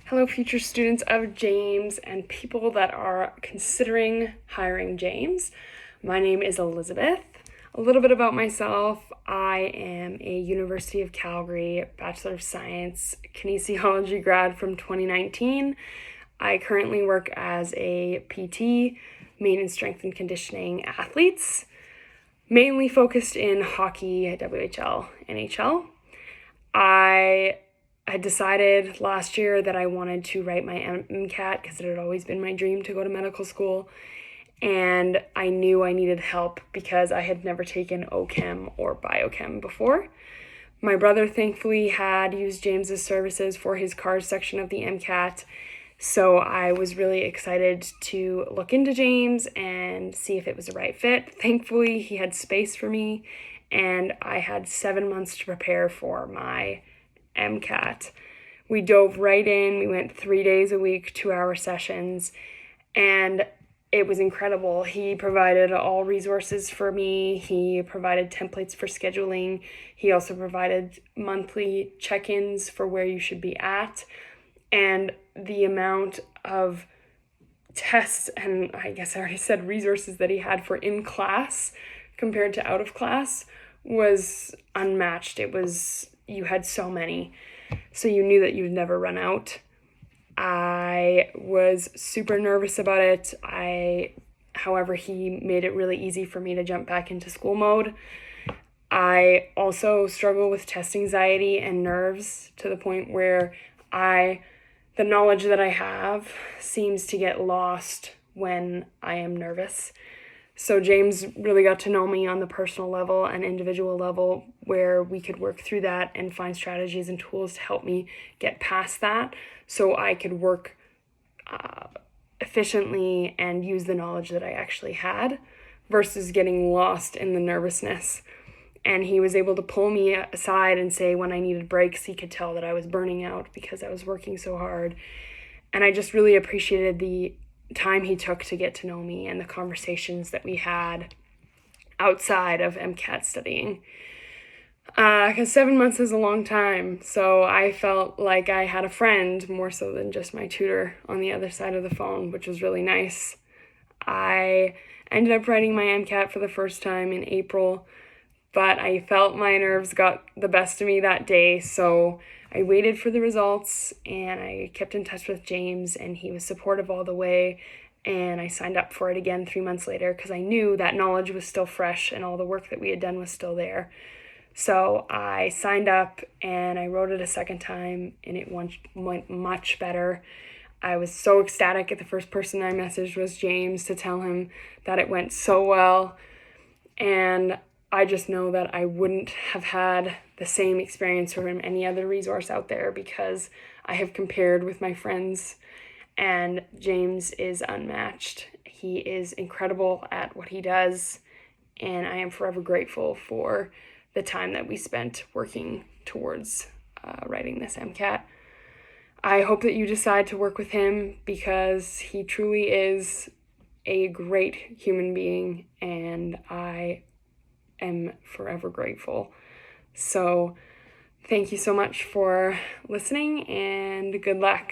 Hello, future students of James and people that are considering hiring James. My name is Elizabeth. A little bit about myself. I am a University of Calgary Bachelor of Science Kinesiology grad from 2019. I currently work as a PT, maintenance strength and conditioning athletes, mainly focused in hockey, WHL, NHL. I decided last year that I wanted to write my MCAT because it had always been my dream to go to medical school. And I knew I needed help because I had never taken OChem or biochem before. My brother thankfully had used James's services for his CARS section of the MCAT. So I was really excited to look into James and see if it was the right fit. Thankfully, he had space for me, and I had 7 months to prepare for my MCAT. We dove right in. We went 3 days a week, 2-hour sessions, and it was incredible. He provided all resources for me. He provided templates for scheduling. He also provided monthly check-ins for where you should be at. And the amount of tests and I guess I already said resources that he had for in class compared to out of class was unmatched. You had so many, so you knew that you'd never run out. I was super nervous about it. However, he made it really easy for me to jump back into school mode. I also struggle with test anxiety and nerves to the point where the knowledge that I have seems to get lost when I am nervous. So James really got to know me on the personal level and individual level where we could work through that and find strategies and tools to help me get past that so I could work efficiently and use the knowledge that I actually had versus getting lost in the nervousness. And he was able to pull me aside and say when I needed breaks, he could tell that I was burning out because I was working so hard. And I just really appreciated the time he took to get to know me and the conversations that we had outside of MCAT studying. Because 7 months is a long time, so I felt like I had a friend more so than just my tutor on the other side of the phone, which was really nice. I ended up writing my MCAT for the first time in April, but I felt my nerves got the best of me that day, so I waited for the results and I kept in touch with James, and he was supportive all the way, and I signed up for it again 3 months later because I knew that knowledge was still fresh and all the work that we had done was still there. So I signed up and I wrote it a second time, and it went much better. I was so ecstatic. The first person I messaged was James to tell him that it went so well, and I just know that I wouldn't have had the same experience from any other resource out there because I have compared with my friends, and James is unmatched. He is incredible at what he does, and I am forever grateful for the time that we spent working towards writing this MCAT. I hope that you decide to work with him because he truly is a great human being, and I am forever grateful. So thank you so much for listening, and good luck.